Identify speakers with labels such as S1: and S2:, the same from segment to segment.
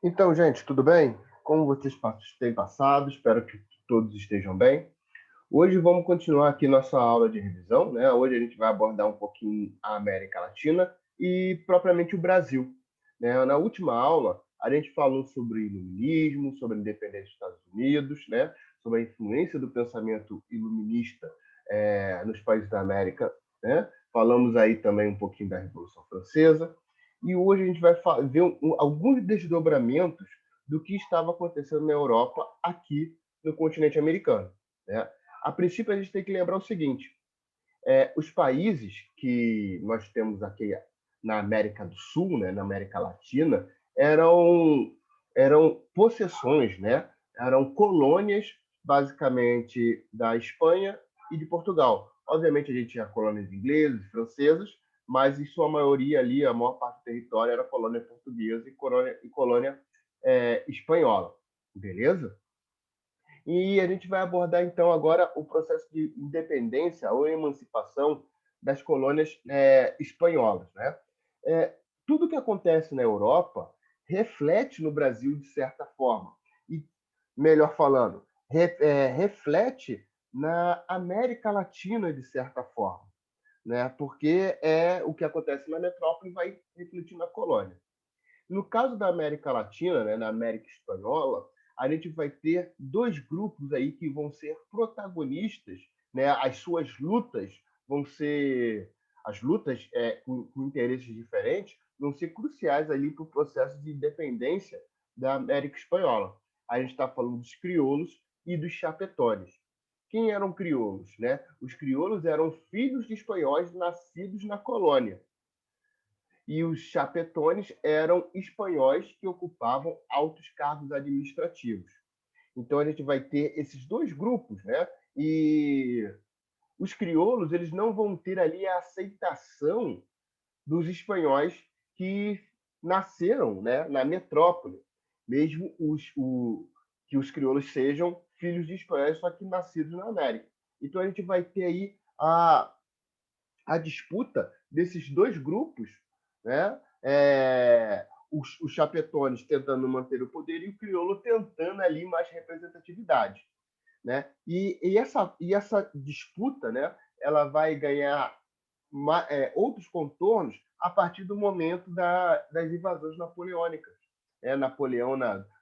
S1: Então, gente, tudo bem? Como vocês têm passado? Espero que todos estejam bem. Hoje vamos continuar aqui nossa aula de revisão, né? Hoje a gente vai abordar um pouquinho a América Latina e propriamente o Brasil, né? Na última aula, a gente falou sobre iluminismo, sobre a independência dos Estados Unidos, né? Sobre a influência do pensamento iluminista nos países da América, né? Falamos aí também um pouquinho da Revolução Francesa. E hoje a gente vai ver alguns desdobramentos do que estava acontecendo na Europa aqui no continente americano, né? A princípio, a gente tem que lembrar o seguinte: os países que nós temos aqui na América do Sul, né, na América Latina, eram, eram possessões, né? Eram colônias, basicamente, da Espanha e de Portugal. Obviamente, a gente tinha colônias inglesas, francesas, mas em sua maioria ali, a maior parte do território era colônia portuguesa e colônia espanhola. Beleza? E a gente vai abordar, então, agora o processo de independência ou emancipação das colônias espanholas. Né? Tudo que acontece na Europa reflete no Brasil de certa forma. E, melhor falando, reflete na América Latina de certa forma. Né? Porque o que acontece na metrópole vai refletir na colônia. No caso da América Latina, né, na América Espanhola, a gente vai ter dois grupos aí que vão ser protagonistas, né? As suas lutas vão ser as lutas com interesses diferentes vão ser cruciais ali para o processo de independência da América Espanhola. A gente está falando dos crioulos e dos chapetones. Quem eram crioulos, né? Os crioulos eram filhos de espanhóis nascidos na colônia e os chapetones eram espanhóis que ocupavam altos cargos administrativos. Então a gente vai ter esses dois grupos, né? E os crioulos eles não vão ter ali a aceitação dos espanhóis que nasceram, né, na metrópole, mesmo que os crioulos sejam filhos de espanhóis, só que nascidos na América. Então a gente vai ter aí a disputa desses dois grupos, né? Os chapetones tentando manter o poder e o crioulo tentando ali mais representatividade, né? E essa disputa, né? Ela vai ganhar outros contornos a partir do momento das invasões napoleônicas. Napoleão,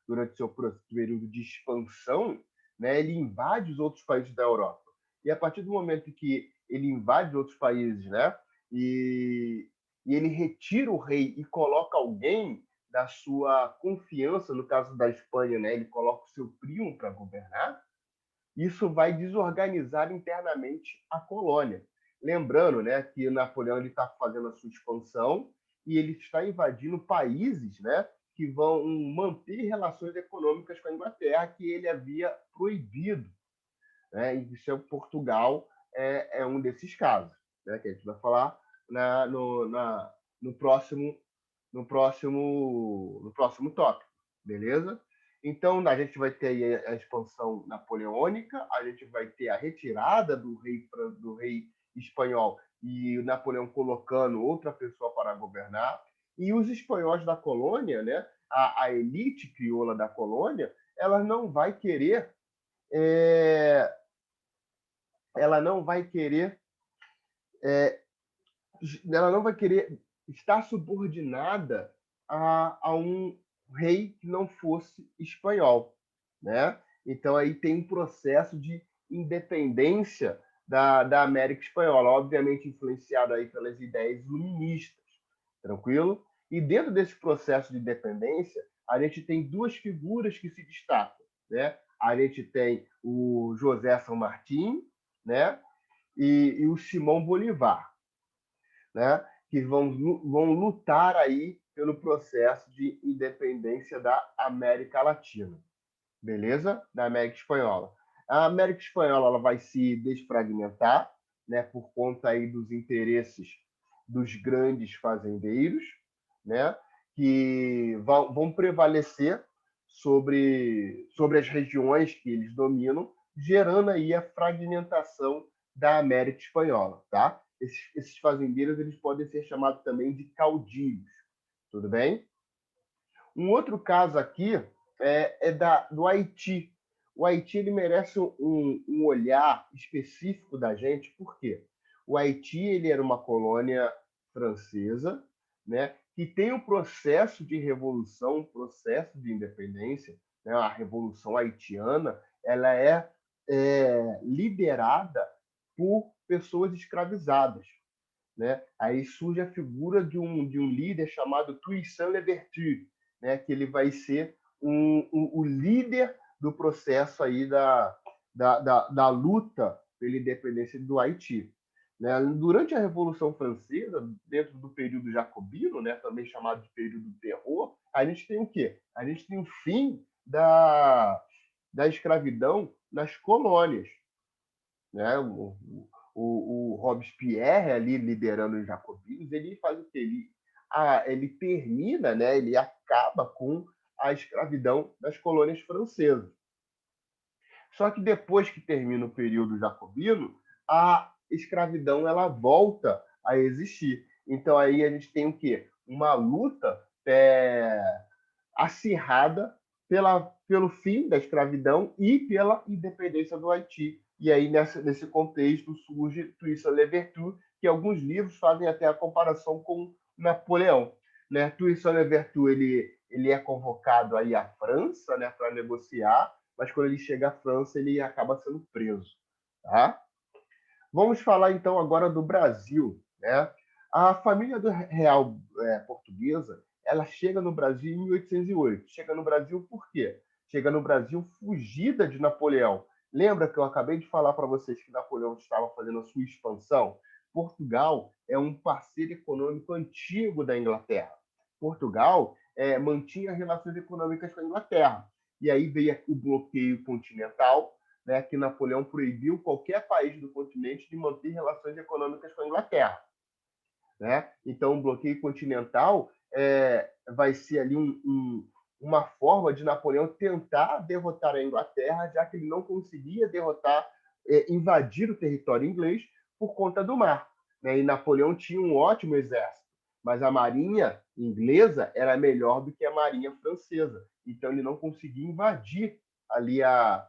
S1: durante seu período de expansão, né, ele invade os outros países da Europa. E a partir do momento que ele invade outros países, né, e, e ele retira o rei e coloca alguém da sua confiança, no caso da Espanha, né, ele coloca o seu primo para governar, isso vai desorganizar internamente a colônia. Lembrando, né, que Napoleão está fazendo a sua expansão e ele está invadindo países, né, que vão manter relações econômicas com a Inglaterra que ele havia proibido. Né? E isso Portugal é um desses casos, né, que a gente vai falar na, no, na, no próximo tópico, beleza? Então, a gente vai ter aí a expansão napoleônica, a gente vai ter a retirada do rei espanhol e o Napoleão colocando outra pessoa para governar, e os espanhóis da colônia, né, a elite crioula da colônia, ela não vai querer é, ela não vai querer é, ela não vai querer estar subordinada a um rei que não fosse espanhol, né? Então aí tem um processo de independência da América Espanhola, obviamente influenciado aí pelas ideias iluministas, tranquilo? E dentro desse processo de independência, a gente tem duas figuras que se destacam, né? A gente tem o José San Martín, né? E o Simão Bolivar, né? Que vão lutar aí pelo processo de independência da América Latina, beleza? Da América Espanhola. A América Espanhola ela vai se desfragmentar, né? Por conta aí dos interesses dos grandes fazendeiros, né? Que vão prevalecer sobre as regiões que eles dominam, gerando aí a fragmentação da América Espanhola, tá? Esses fazendeiros eles podem ser chamados também de caudilhos, tudo bem? Um outro caso aqui do Haiti. O Haiti ele merece um olhar específico da gente, por quê? O Haiti ele era uma colônia francesa, né, que tem um processo de revolução, um processo de independência, né, a Revolução Haitiana, ela liderada por pessoas escravizadas, né? Aí surge a figura de um líder chamado Toussaint Louverture, né? Que ele vai ser o líder do processo aí da luta pela independência do Haiti. Né? Durante a Revolução Francesa, dentro do período jacobino, né, também chamado de período do terror, a gente tem o quê? A gente tem o fim da escravidão nas colônias, né? O Robespierre ali liderando os jacobinos, ele faz o quê? Ele termina, né? Ele acaba com a escravidão das colônias francesas. Só que depois que termina o período jacobino, a escravidão ela volta a existir. Então aí a gente tem o quê? Uma luta acirrada pelo fim da escravidão e pela independência do Haiti. E aí, nesse contexto, surge Toussaint Louverture, que alguns livros fazem até a comparação com Napoleão. Né? Toussaint Louverture ele é convocado aí à França, né, para negociar, mas quando ele chega à França, ele acaba sendo preso. Tá? Vamos falar então agora do Brasil. Né? A família real portuguesa ela chega no Brasil em 1808. Chega no Brasil por quê? Chega no Brasil fugida de Napoleão. Lembra que eu acabei de falar para vocês que Napoleão estava fazendo a sua expansão? Portugal é um parceiro econômico antigo da Inglaterra. Portugal mantinha relações econômicas com a Inglaterra. E aí veio o bloqueio continental, né, que Napoleão proibiu qualquer país do continente de manter relações econômicas com a Inglaterra. Né? Então, o bloqueio continental vai ser ali uma forma de Napoleão tentar derrotar a Inglaterra, já que ele não conseguia invadir o território inglês por conta do mar. Né? E Napoleão tinha um ótimo exército, mas a marinha inglesa era melhor do que a marinha francesa. Então, ele não conseguia invadir ali a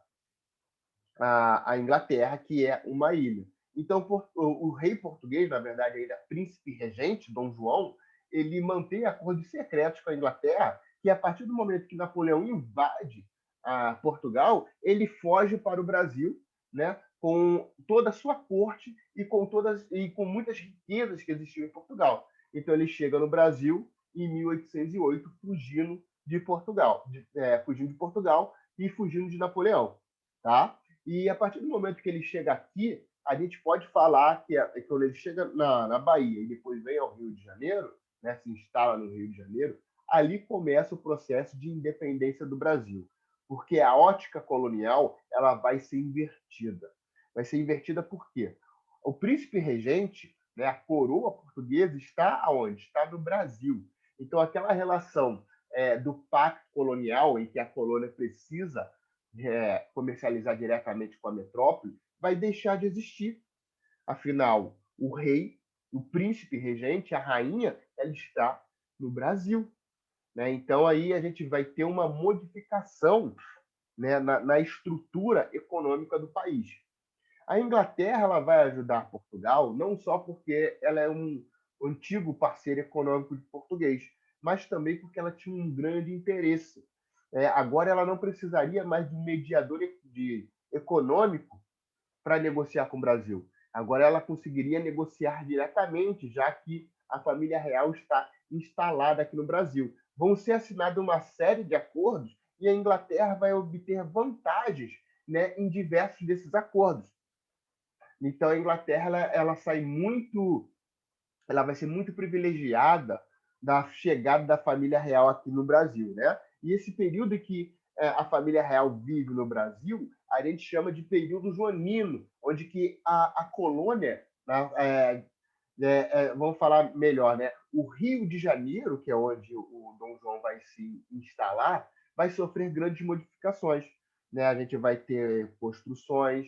S1: Inglaterra, que é uma ilha. Então, o rei português, na verdade, ainda príncipe regente, Dom João, ele mantém acordos secretos com a Inglaterra, que a partir do momento que Napoleão invade Portugal, ele foge para o Brasil, né, com toda a sua corte e com muitas riquezas que existiam em Portugal. Então, ele chega no Brasil em 1808, fugindo de Portugal e fugindo de Napoleão. Tá? E a partir do momento que ele chega aqui, a gente pode falar que quando ele chega na Bahia e depois vem ao Rio de Janeiro, né, se instala no Rio de Janeiro, ali começa o processo de independência do Brasil, porque a ótica colonial ela vai ser invertida. Vai ser invertida por quê? O príncipe regente, né, a coroa portuguesa, está aonde? Está no Brasil. Então, aquela relação do pacto colonial, em que a colônia precisa comercializar diretamente com a metrópole, vai deixar de existir. Afinal, o rei, o príncipe regente, a rainha, ela está no Brasil. Né? Então, aí a gente vai ter uma modificação, né, na estrutura econômica do país. A Inglaterra ela vai ajudar Portugal não só porque ela é um antigo parceiro econômico de português, mas também porque ela tinha um grande interesse. Agora ela não precisaria mais de um mediador econômico para negociar com o Brasil. Agora ela conseguiria negociar diretamente, já que a família real está instalada aqui no Brasil. Vão ser assinadas uma série de acordos e a Inglaterra vai obter vantagens, né, em diversos desses acordos. Então a Inglaterra ela vai ser muito privilegiada da chegada da família real aqui no Brasil, né? E esse período que a família real vive no Brasil, a gente chama de período joanino, onde que a colônia, vamos falar melhor, né? O Rio de Janeiro, que é onde o Dom João vai se instalar, vai sofrer grandes modificações, né? A gente vai ter construções,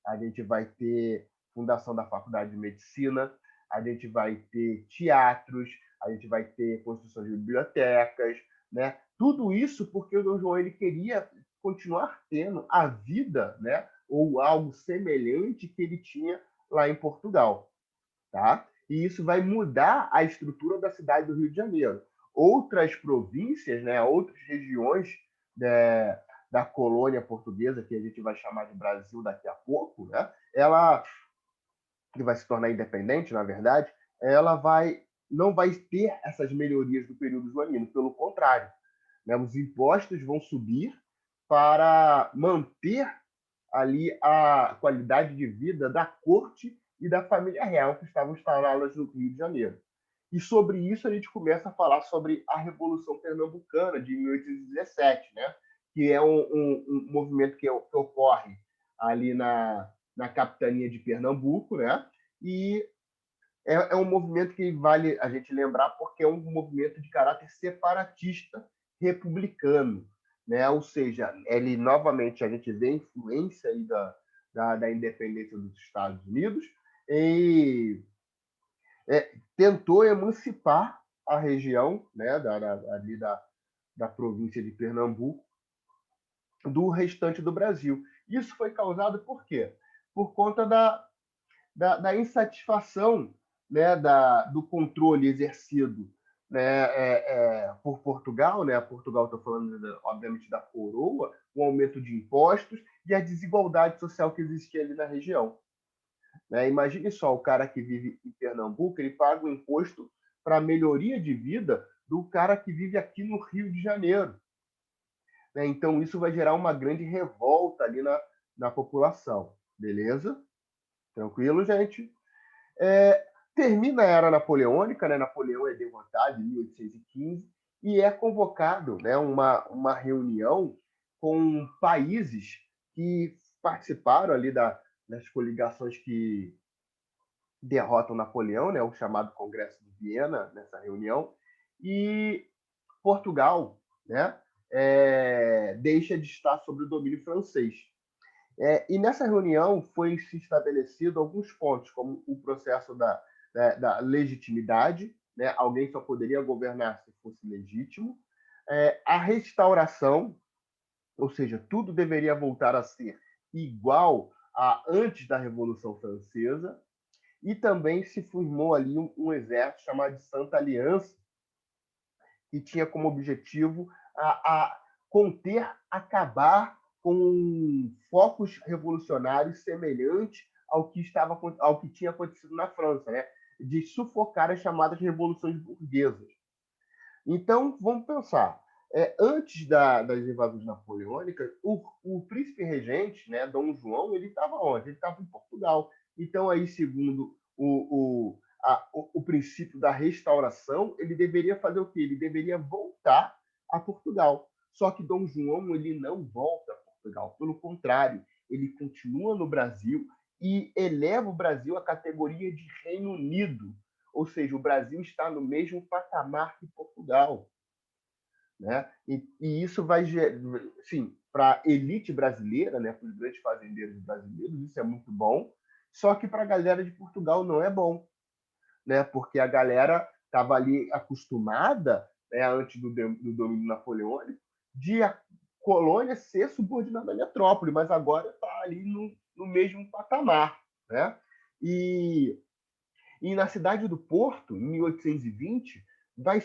S1: a gente vai ter fundação da Faculdade de Medicina, a gente vai ter teatros, a gente vai ter construção de bibliotecas, né? Tudo isso porque o Dom João ele queria continuar tendo a vida, né, ou algo semelhante que ele tinha lá em Portugal, tá? E isso vai mudar a estrutura da cidade do Rio de Janeiro. Outras províncias, né, outras regiões da colônia portuguesa, que a gente vai chamar de Brasil daqui a pouco, né, ela que vai se tornar independente, na verdade, ela não vai ter essas melhorias do período joanino, pelo contrário, né, os impostos vão subir para manter ali a qualidade de vida da corte e da família real que estavam instaladas no Rio de Janeiro. E sobre isso a gente começa a falar sobre a Revolução Pernambucana de 1817, né? Que é um movimento que ocorre ali na capitania de Pernambuco, né? E é um movimento que vale a gente lembrar porque é um movimento de caráter separatista republicano, né? Ou seja, ele novamente a gente vê a influência aí da independência dos Estados Unidos e tentou emancipar a região, né, ali da província de Pernambuco do restante do Brasil. Isso foi causado por quê? Por conta da insatisfação, né, do controle exercido, né, por Portugal, né? Portugal, estou falando, obviamente, da coroa, o aumento de impostos e a desigualdade social que existia ali na região. Né? Imagine só, o cara que vive em Pernambuco, ele paga o imposto para a melhoria de vida do cara que vive aqui no Rio de Janeiro. Né? Então, isso vai gerar uma grande revolta ali na população. Beleza? Tranquilo, gente? Termina a era napoleônica, né? Napoleão é derrotado em 1815 e é convocado, né, uma reunião com países que participaram ali das coligações que derrotam Napoleão, né, o chamado Congresso de Viena, nessa reunião, e Portugal, né, deixa de estar sob o domínio francês. E nessa reunião foi se estabelecido alguns pontos, como o processo da legitimidade, né? Alguém só poderia governar se fosse legítimo, a restauração, ou seja, tudo deveria voltar a ser igual a antes da Revolução Francesa, e também se formou ali um exército chamado de Santa Aliança, que tinha como objetivo a conter, acabar com focos revolucionários semelhantes ao que tinha acontecido na França, né? De sufocar as chamadas revoluções burguesas. Então, vamos pensar. Antes das invasões napoleônicas, o príncipe regente, né, Dom João, ele estava onde? Ele estava em Portugal. Então, aí, segundo o princípio da restauração, ele deveria fazer o quê? Ele deveria voltar a Portugal. Só que Dom João ele não volta a Portugal. Pelo contrário, ele continua no Brasil e eleva o Brasil à categoria de Reino Unido. Ou seja, o Brasil está no mesmo patamar que Portugal. Né? E isso vai, sim, para a elite brasileira, né, para os grandes fazendeiros brasileiros, isso é muito bom. Só que para a galera de Portugal não é bom, né? Porque a galera estava ali acostumada, né, antes do domínio napoleônico, de a colônia ser subordinada à metrópole, mas agora está ali no mesmo patamar. Né? E na cidade do Porto, em 1820, vai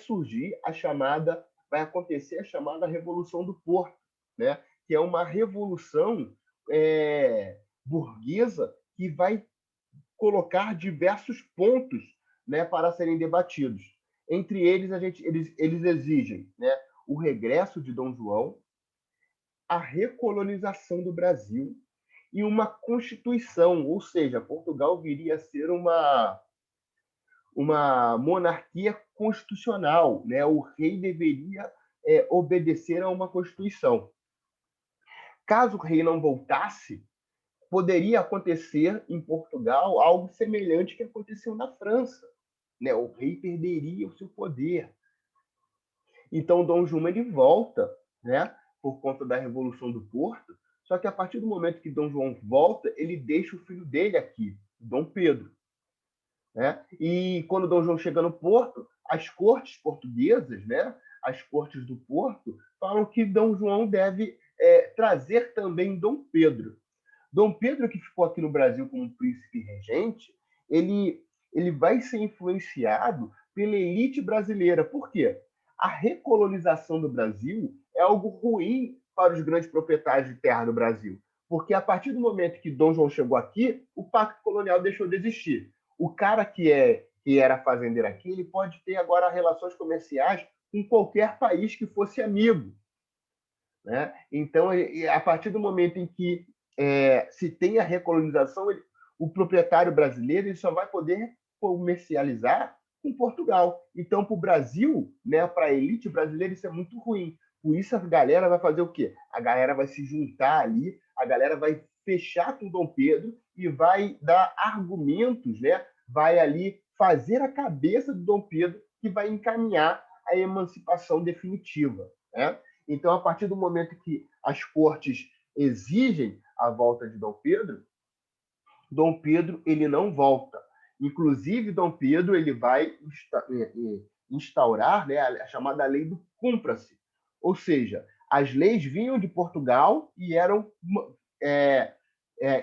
S1: acontecer a chamada Revolução do Porto, né? Que é uma revolução burguesa que vai colocar diversos pontos, né, para serem debatidos. Entre eles, eles exigem, né, o regresso de Dom João, a recolonização do Brasil e uma constituição, ou seja, Portugal viria a ser uma monarquia constitucional, né? O rei deveria obedecer a uma constituição. Caso o rei não voltasse, poderia acontecer em Portugal algo semelhante que aconteceu na França, né? O rei perderia o seu poder. Então Dom João ele volta, né? Por conta da Revolução do Porto. Só que a partir do momento que Dom João volta, ele deixa o filho dele aqui, Dom Pedro. Né? E quando Dom João chega no Porto, as cortes portuguesas, né, as cortes do Porto, falam que Dom João deve trazer também Dom Pedro. Dom Pedro, que ficou aqui no Brasil como príncipe regente, ele vai ser influenciado pela elite brasileira. Por quê? A recolonização do Brasil é algo ruim para os grandes proprietários de terra do Brasil. Porque a partir do momento que Dom João chegou aqui, o pacto colonial deixou de existir. O cara que era fazendeiro aqui, ele pode ter agora relações comerciais com qualquer país que fosse amigo. Né? Então, a partir do momento em que se tem a recolonização, o proprietário brasileiro ele só vai poder comercializar com Portugal. Então, para o Brasil, né, para a elite brasileira, isso é muito ruim. Por isso, a galera vai fazer o quê? A galera vai se juntar ali, a galera vai fechar com Dom Pedro e vai dar argumentos, né? Vai ali fazer a cabeça do Dom Pedro que vai encaminhar a emancipação definitiva. Né? Então, a partir do momento que as cortes exigem a volta de Dom Pedro ele não volta. Inclusive, Dom Pedro ele vai instaurar, né, a chamada lei do cumpra-se. Ou seja, as leis vinham de Portugal e eram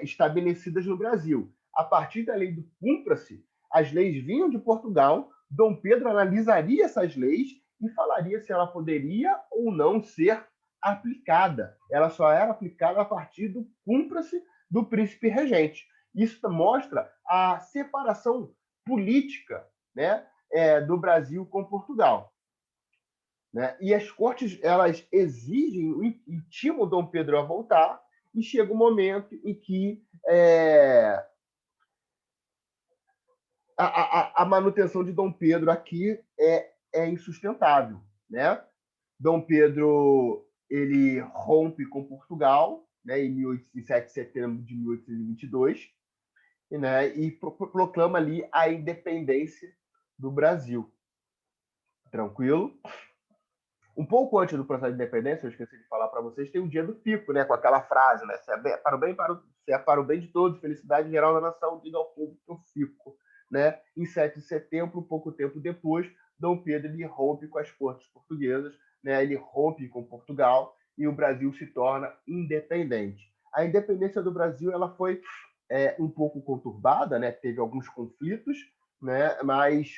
S1: estabelecidas no Brasil. A partir da lei do cumpra-se, as leis vinham de Portugal, Dom Pedro analisaria essas leis e falaria se ela poderia ou não ser aplicada. Ela só era aplicada a partir do cumpra-se do príncipe regente. Isso mostra a separação política, né, do Brasil com Portugal. Né? E as cortes elas exigem, intimam Dom Pedro a voltar, e chega um momento em que a manutenção de Dom Pedro aqui é insustentável. Né? Dom Pedro ele rompe com Portugal, né, em 7 de setembro de 1822, né, e proclama ali a independência do Brasil. Tranquilo? Um pouco antes do processo de independência, eu esqueci de falar para vocês, tem o dia do Fico, né, com aquela frase, né, se é para o bem de todos, felicidade geral da nação, diga ao povo que eu fico. Né? Em 7 de setembro, pouco tempo depois, Dom Pedro ele rompe com as cortes portuguesas, né? Ele rompe com Portugal e o Brasil se torna independente. A independência do Brasil ela foi um pouco conturbada, né? Teve alguns conflitos, né? Mas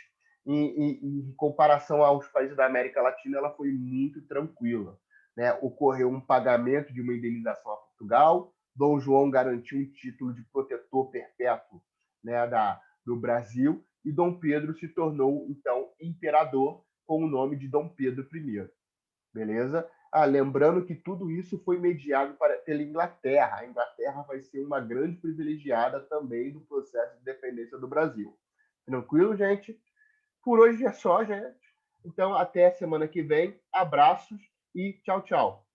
S1: em comparação aos países da América Latina, ela foi muito tranquila. Né? Ocorreu um pagamento de uma indenização a Portugal, Dom João garantiu um título de protetor perpétuo, né, do Brasil, e Dom Pedro se tornou, então, imperador com o nome de Dom Pedro I. Beleza? Lembrando que tudo isso foi mediado pela Inglaterra. A Inglaterra vai ser uma grande privilegiada também do processo de independência do Brasil. Tranquilo, gente? Por hoje é só, gente. Então, até semana que vem. Abraços e tchau, tchau.